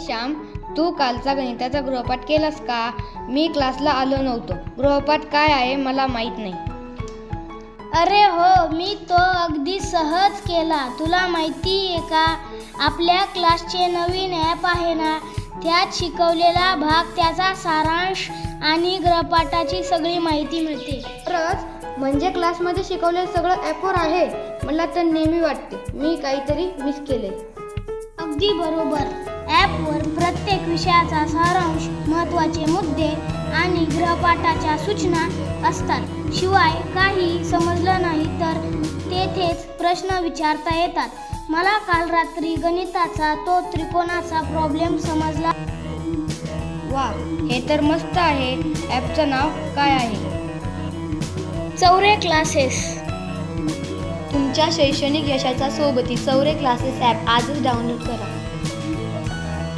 श्याम, तू कालचा गणिताचा गृहपाठ केलास का? मी क्लासला आलो नव्हतो. गृहपाठ काय आहे मला माहीत नाही. अरे हो, मी तो अगदी सहज केला. तुला माहिती आहे का, आपल्या क्लासचे नवीन ॲप आहे ना, त्यात शिकवलेला भाग, त्याचा सारांश आणि गृहपाठाची सगळी माहिती मिळते. खरंच? म्हणजे क्लासमध्ये शिकवलेलं सगळं ॲपवर आहे? मला तर नेहमी वाटते मी काहीतरी मिस केले. अगदी बरोबर. ॲपवर प्रत्येक विषयाचा सारांश, महत्त्वाचे मुद्दे आणि गृहपाठाच्या सूचना असतात. शिवाय काही समजलं नाही तर तेथेच प्रश्न विचारता येतात. मला काल रात्री गणिताचा तो त्रिकोणाचा प्रॉब्लेम समजला. वा, हे तर मस्त आहे. ॲपचं नाव काय आहे? चौरे क्लासेस. तुमच्या शैक्षणिक यशाच्या सोबती चौरे क्लासेस ॲप आजच डाउनलोड करा.